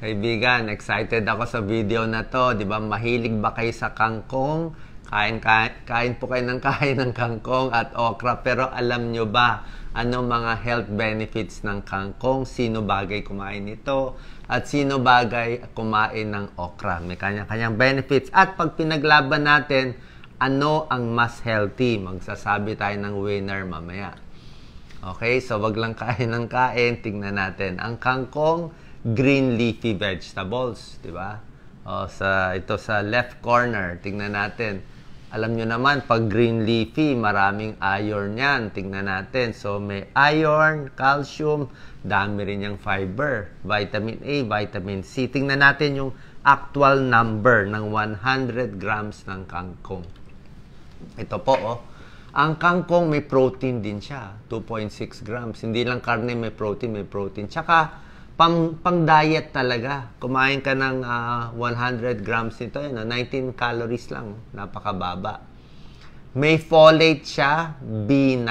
Kaibigan, excited ako sa video na to. Di ba, mahilig ba kayo sa kangkong? Kain po kayo ng kain ng kangkong at okra. Pero alam nyo ba, ano mga health benefits ng kangkong? Sino bagay kumain nito? At sino bagay kumain ng okra? May kanya-kanyang benefits. At pag pinaglaban natin, ano ang mas healthy? Magsasabi tayo ng winner mamaya. Okay, so wag lang kain ng kain. Tingnan natin. Ang kangkong, green leafy vegetables, di ba? Ito sa left corner, tingnan natin. Alam nyo naman, pag green leafy, maraming iron yan. Tingnan natin. So, may iron, calcium, dami rin yung fiber, vitamin A, vitamin C. Tingnan natin yung actual number ng 100 grams ng kangkong. Ito po, Ang kangkong may protein din siya, 2.6 grams. Hindi lang karne may protein, Tsaka, pang-diet talaga. Kumain ka ng 100 grams nito, 19 calories lang. Napakababa. May folate siya, B9,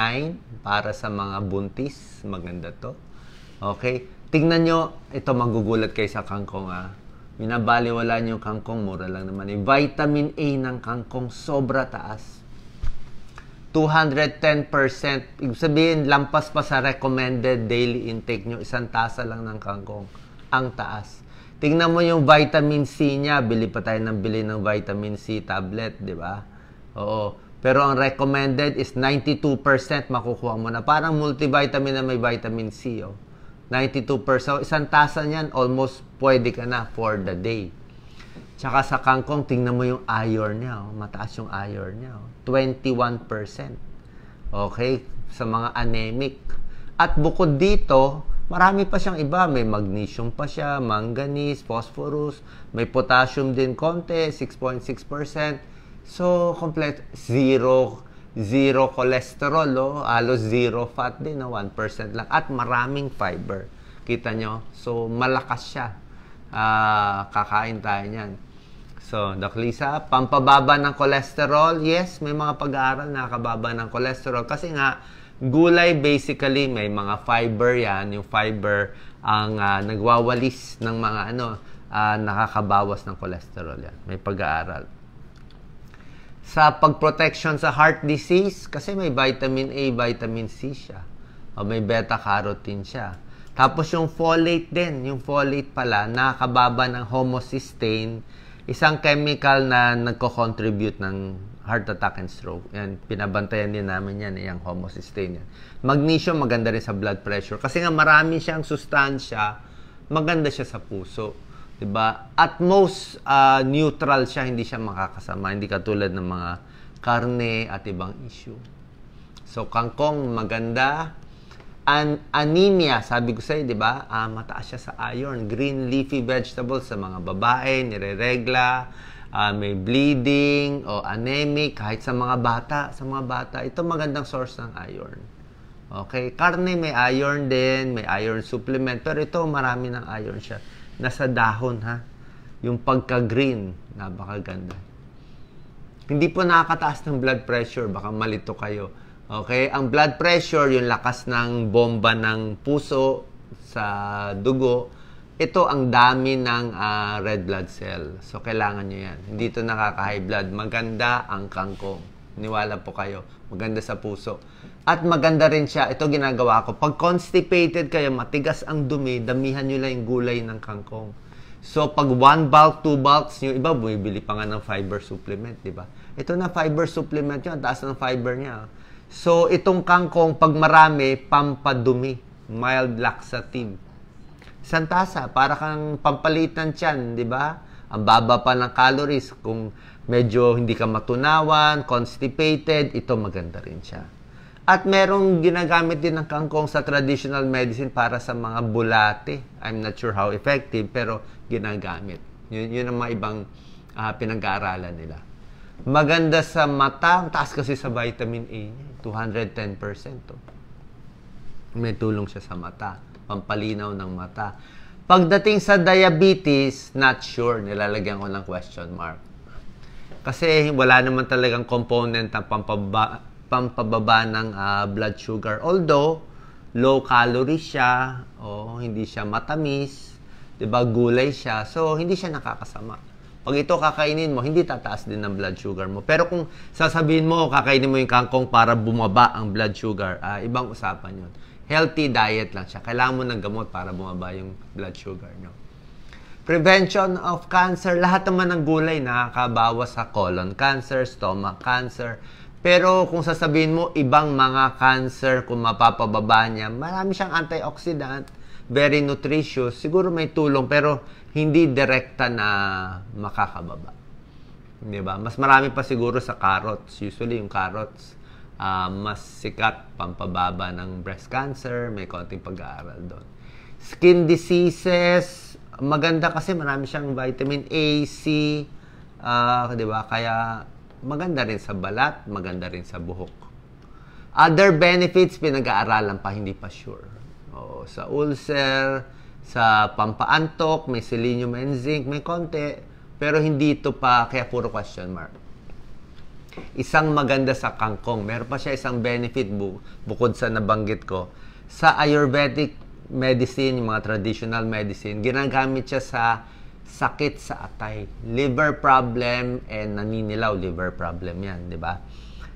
para sa mga buntis. Maganda to. Okay? Tingnan nyo, ito magugulat kayo sa kangkong. Binabaliwala nyo yung kangkong, mura lang naman. Vitamin A ng kangkong, sobra taas. 210%. Ibig sabihin, lampas pa sa recommended daily intake nyo. Isang tasa lang ng kangkong. Ang taas. Tingnan mo yung vitamin C niya. Bili pa tayo ng vitamin C tablet, di ba? Oo. Pero ang recommended is 92% makukuha mo na. Parang multivitamin na may vitamin C. 92%. So, isang tasa niyan, almost pwede ka na for the day. Tsaka sa kangkong, tingnan mo yung iron niya. Mataas yung iron niya. 21%. Okay? Sa mga anemic. At bukod dito, marami pa siyang iba. May magnesium pa siya, manganese, phosphorus. May potassium din konti, 6.6%. So, complete. Zero cholesterol. Halos zero fat din. 1% lang. At maraming fiber. Kita nyo? So, malakas siya. Kakain tayo niyan. So, Doc Lisa, pampababa ng cholesterol, yes, may mga pag-aaral na nakababa ng cholesterol. Kasi nga, gulay basically, may mga fiber yan. Yung fiber ang nagwawalis ng mga nakakabawas ng cholesterol yan. May pag-aaral. Sa pag-protection sa heart disease, kasi may vitamin A, vitamin C siya. O may beta-carotene siya. Tapos yung folate din, yung folate pala, nakakababa ng homocysteine, isang chemical na nagko-contribute ng heart attack and stroke. Yan, pinabantayan din namin yan, yung homocysteine yan. Magnesium, maganda rin sa blood pressure. Kasi nga marami siyang sustansya, maganda siya sa puso. Diba? At most neutral siya, hindi siya makakasama. Hindi katulad ng mga karne at ibang issue. So, kangkong, maganda. Anemia, sabi ko sa'yo, di ba? Mataas siya sa iron. Green leafy vegetables sa mga babae, nireregla, may bleeding, o anemic, kahit sa mga bata. Sa mga bata, ito magandang source ng iron. Okay? Karne, may iron din, may iron supplement. Pero ito, marami ng iron siya. Nasa dahon, ha? Yung pagka-green, napakaganda. Hindi po nakakataas ng blood pressure. Baka malito kayo. Okay, ang blood pressure, yung lakas ng bomba ng puso sa dugo, ito ang dami ng red blood cell. So, kailangan nyo yan. Hindi ito nakaka-high blood. Maganda ang kangkong. Niwala po kayo. Maganda sa puso. At maganda rin siya, ito ginagawa ko. Pag constipated kayo, matigas ang dumi, damihan nyo lang yung gulay ng kangkong. So, pag 1 bulk, 2 bulks, yung iba, bumibili pa nga ng fiber supplement, di ba? Ito na fiber supplement yun, taas ng fiber niya. So, itong kangkong, pag marami, pampadumi. Mild laxative. Isang tasa, para kang pampalit ng tiyan, di ba? Ang baba pa ng calories. Kung medyo hindi ka matunawan, constipated, ito maganda rin siya. At merong ginagamit din ng kangkong sa traditional medicine para sa mga bulate. I'm not sure how effective, pero ginagamit. Yun ang mga ibang pinag-aaralan nila. Maganda sa mata. Ang taas kasi sa vitamin A niya. 210%. May tulong siya sa mata. Pampalinaw ng mata. Pagdating sa diabetes, not sure. Nilalagyan ko ng question mark. Kasi wala naman talagang component na pampababa ng blood sugar. Although, low calorie siya. Hindi siya matamis. 'Di ba? Gulay siya. So, hindi siya nakakasama. Pag ito kakainin mo, hindi tataas din ng blood sugar mo. Pero kung sasabihin mo, kakainin mo yung kangkong para bumaba ang blood sugar, ibang usapan yun. Healthy diet lang siya. Kailangan mo ng gamot para bumaba yung blood sugar nyo. Prevention of cancer. Lahat naman ng gulay nakakabawas sa colon cancer, stomach cancer. Pero kung sasabihin mo, ibang mga cancer, kung mapapababa niya, marami siyang antioxidant, very nutritious, siguro may tulong, pero hindi direkta na makakababa. Diba? Mas marami pa siguro sa carrots. Usually yung carrots, mas sikat, pampababa ng breast cancer, may konting pag-aaral doon. Skin diseases, maganda kasi marami siyang vitamin A, C, diba? Kaya maganda rin sa balat, maganda rin sa buhok. Other benefits, pinag-aaralan pa, hindi pa sure. Sa ulcer, sa pampaantok, may selenium and zinc, may konti, pero hindi ito pa, kaya puro question mark. Isang maganda sa kangkong, meron pa siya isang benefit bukod sa nabanggit ko. Sa Ayurvedic medicine, yung mga traditional medicine, ginagamit siya sa sakit sa atay. Liver problem and naninilaw, liver problem yan, di ba?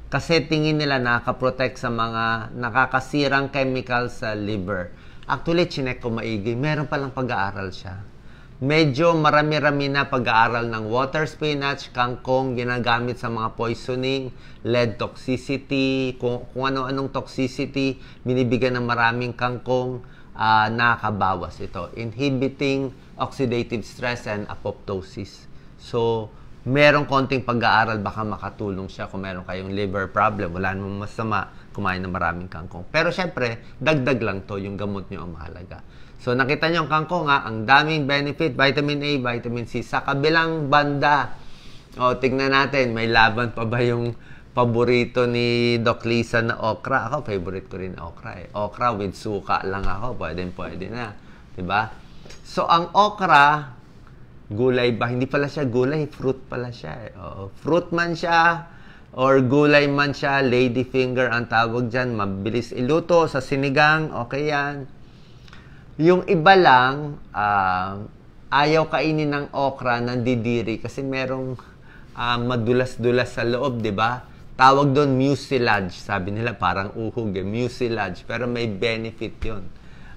Kasi tingin nila nakaka-protect sa mga nakakasirang chemicals sa liver. Actually, chinek ko maigi. Meron palang pag-aaral siya. Medyo marami-rami na pag-aaral ng water spinach, kangkong, ginagamit sa mga poisoning, lead toxicity, kung ano-anong toxicity, binibigyan ng maraming kangkong, nakakabawas ito. Inhibiting oxidative stress and apoptosis. So, merong konting pag-aaral, baka makatulong siya kung meron kayong liver problem. Wala namang masama kumain ng maraming kangkong. Pero syempre, dagdag lang to, yung gamot nyo ang mahalaga. So, nakita nyo ang kangkong, ang daming benefit, vitamin A, vitamin C. Sa kabilang banda, tignan natin, may laban pa ba yung paborito ni Doc Lisa na okra? Ako, favorite ko rin okra eh. Okra with suka lang ako, pwede na. Diba? So, ang okra, gulay ba? Hindi pala siya gulay, fruit pala siya eh. Fruit man siya, or gulay man siya, ladyfinger ang tawag dyan, mabilis iluto sa sinigang, okay yan. Yung iba lang, ayaw kainin ng okra, nandidiri, kasi merong madulas-dulas sa loob, di ba? Tawag doon mucilage. Sabi nila parang uhog eh, mucilage. Pero may benefit yun.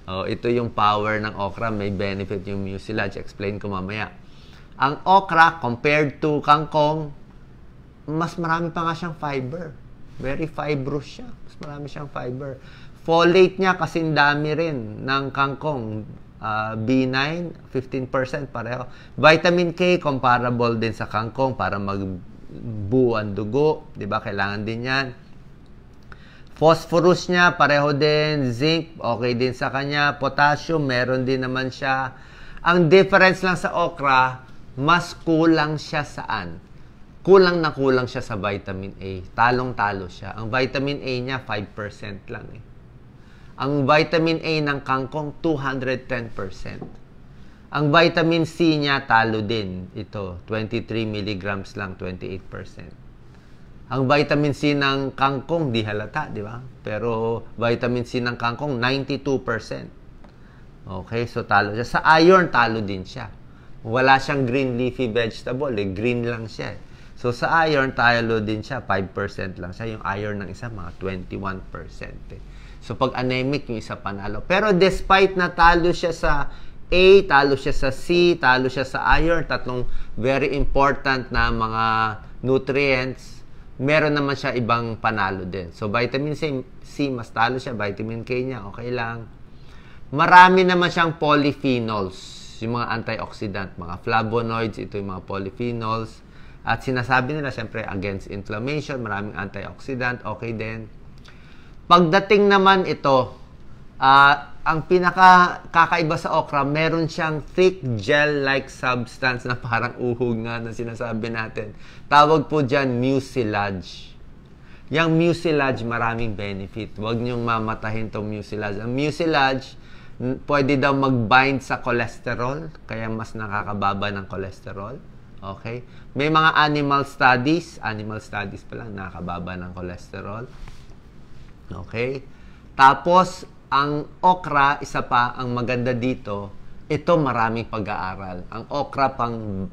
Ito yung power ng okra, may benefit yung mucilage. Explain ko mamaya. Ang okra, compared to kangkong, mas marami pa nga siyang fiber. Very fibrous siya. Mas marami siyang fiber. Folate niya kasing dami rin ng kangkong. B9, 15% pareho. Vitamin K, comparable din sa kangkong para magbuo ang dugo. Diba? Kailangan din yan. Phosphorus niya, pareho din. Zinc, okay din sa kanya. Potassium, meron din naman siya. Ang difference lang sa okra, mas kulang siya saan? Kulang siya sa vitamin A. Talong-talo siya. Ang vitamin A niya, 5% lang eh. Ang vitamin A ng kangkong, 210%. Ang vitamin C niya, talo din. Ito, 23 milligrams lang, 28%. Ang vitamin C ng kangkong, di halata, di ba? Pero vitamin C ng kangkong, 92%. Okay, so talo siya. Sa iron, talo din siya. Wala siyang green leafy vegetable, eh. Green lang siya. So sa iron, talo din siya. 5% lang siya. Yung iron ng isa, mga 21%. Eh. So, pag anemic, yung isa panalo. Pero despite na talo siya sa A, talo siya sa C, talo siya sa iron, tatlong very important na mga nutrients, meron naman siya ibang panalo din. So, vitamin C, mas talo siya. Vitamin K niya, okay lang. Marami naman siyang polyphenols, yung mga antioxidant, mga flavonoids, ito yung mga polyphenols. At sinasabi nila, siyempre, against inflammation, maraming antioxidant, okay din. Pagdating naman ito, ang pinaka-kakaiba sa okra, meron siyang thick gel-like substance na parang uhog nga na sinasabi natin. Tawag po dyan, mucilage. Yung mucilage, maraming benefit. Huwag niyong mamatahin itong mucilage. Ang mucilage, pwede daw mag-bind sa cholesterol, kaya mas nakakababa ng cholesterol. Okay? May mga animal studies pa lang, nakakababa ng cholesterol. Okay? Tapos, ang okra, isa pa, ang maganda dito, ito maraming pag-aaral. Ang okra pang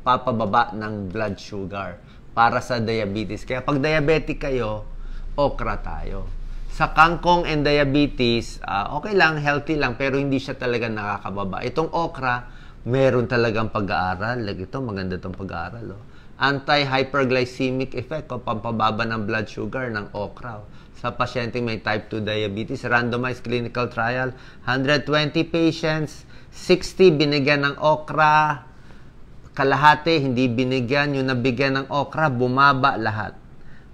papababa ng blood sugar para sa diabetes. Kaya pag diabetic kayo, okra tayo. Sa kangkong and diabetes, okay lang, healthy lang, pero hindi siya talaga nakakababa. Itong okra, meron talagang pag-aaral. Ito, maganda itong pag-aaral. Oh. Anti-hyperglycemic effect o pampababa ng blood sugar ng okra. Sa pasyenteng may type 2 diabetes, randomized clinical trial, 120 patients, 60 binigyan ng okra, kalahati hindi binigyan, yung nabigyan ng okra, bumaba lahat.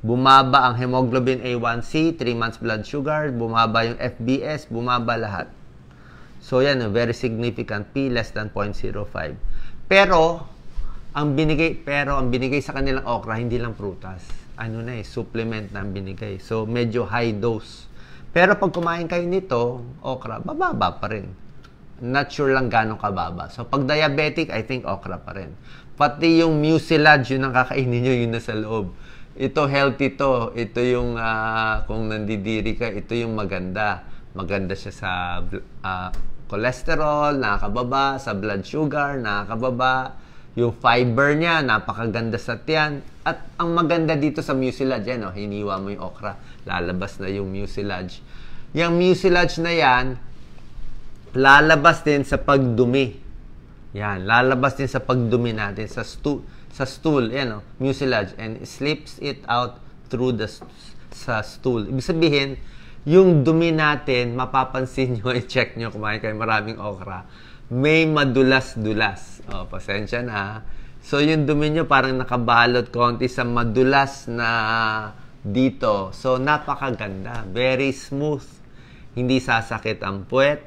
Bumaba ang hemoglobin A1C, 3 months blood sugar, bumaba yung FBS, bumaba lahat. So yan, very significant, P less than 0.05. Pero ang binigay sa kanilang okra, hindi lang prutas. Ano na supplement na ang binigay. So medyo high dose. Pero pag kumain kayo nito, okra, bababa pa rin. Not sure lang gano'ng kababa. So pag diabetic, I think okra pa rin. Pati yung mucilage, yun ang kakainin nyo, yun nasa loob. Ito healthy to. Ito yung kung nandidiri ka, ito yung maganda. Maganda siya sa cholesterol, nakakababa, sa blood sugar, nakakababa. Yung fiber niya, napakaganda sa tiyan. At ang maganda dito sa mucilage, yan, hiniwa mo yung okra, lalabas na yung mucilage. Yung mucilage na yan, lalabas din sa pagdumi. Yan, lalabas din sa pagdumi natin, sa stool, yan, mucilage, and slips it out through sa stool. Ibig sabihin, yung dumi natin, mapapansin nyo, i-check nyo, kumain kayo maraming okra, may madulas-dulas. Pasensya na. So, yung dumi nyo parang nakabalot konti sa madulas na dito. So, napakaganda. Very smooth. Hindi sasakit ang puwet.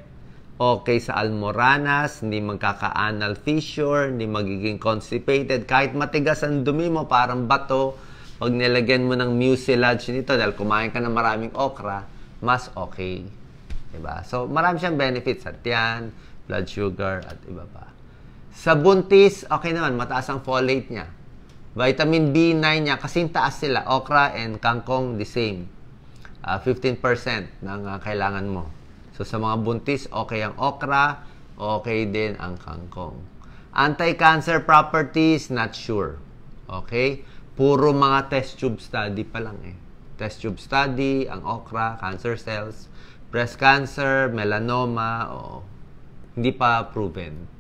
Okay sa almoranas. Hindi magkaka-anal fissure. Hindi magiging constipated. Kahit matigas ang dumi mo, parang bato, pag nilagyan mo ng mucilage nito, dahil kumain ka ng maraming okra, mas okay. Diba? So, marami siyang benefits sa tiyan, blood sugar, at iba pa. Sa buntis, okay naman, mataas ang folate niya. Vitamin B9 niya, kasing taas sila. Okra and kangkong, the same. 15% ng kailangan mo. So, sa mga buntis, okay ang okra, okay din ang kangkong. Anti-cancer properties, not sure. Okay? Puro mga test tube study pa lang eh. Test tube study, ang okra, cancer cells, breast cancer, melanoma, hindi pa proven.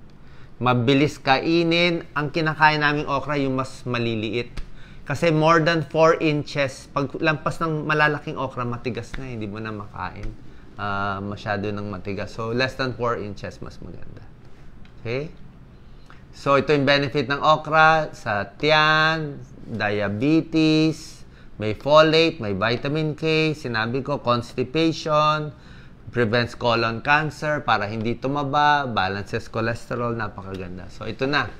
Mabilis kainin. Ang kinakain naming okra, yung mas maliliit. Kasi more than 4 inches, pag lampas ng malalaking okra, matigas na, hindi mo na makain. Masyado ng matigas. So, less than 4 inches, mas maganda. Okay? So, ito yung benefit ng okra sa tiyan, diabetes, may folate, may vitamin K, sinabi ko, constipation, prevents colon cancer para hindi tumaba, balances cholesterol, napakaganda. So, ito na.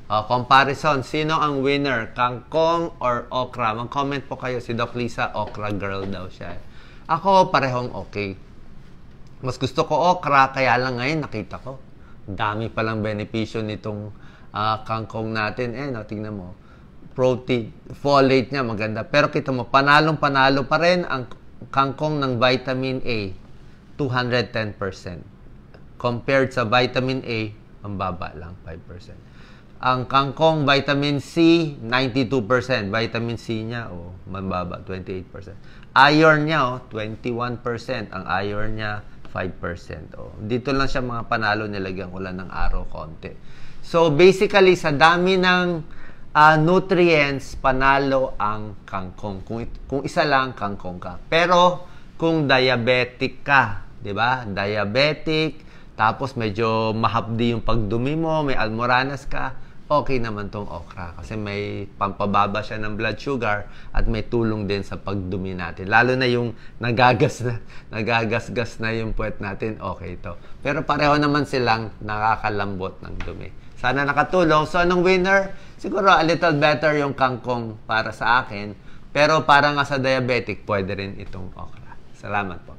Comparison. Sino ang winner? Kangkong or okra? Mag-comment po kayo. Si Doc Lisa, okra girl daw siya. Ako, parehong okay. Mas gusto ko okra, kaya lang ngayon nakita ko. Dami palang benepisyo nitong kangkong natin. Tingnan mo. Protein, folate niya, maganda. Pero kita mo, panalong-panalo pa rin ang kangkong ng vitamin A. 210%. Compared sa vitamin A, ang baba lang, 5%. Ang kangkong vitamin C, 92%. Vitamin C niya, mababa, 28%. Iron niya, 21%. Ang iron niya, 5%. Dito lang siya mga panalo, nilagyan ko lang ng araw konti. So, basically, sa dami ng nutrients, panalo ang kangkong. Kung isa lang, kangkong ka. Pero, kung diabetic ka, di ba? Diabetic, tapos medyo mahapdi yung pagdumi mo, may almoranas ka, okay naman tong okra. Kasi may pampababa siya ng blood sugar at may tulong din sa pagdumi natin. Lalo na yung nagagasgas na yung puwet natin, okay ito. Pero pareho naman silang nakakalambot ng dumi. Sana nakatulong. So, anong winner? Siguro a little better yung kangkong para sa akin. Pero para nga sa diabetic, pwede rin itong okra. Salamat po.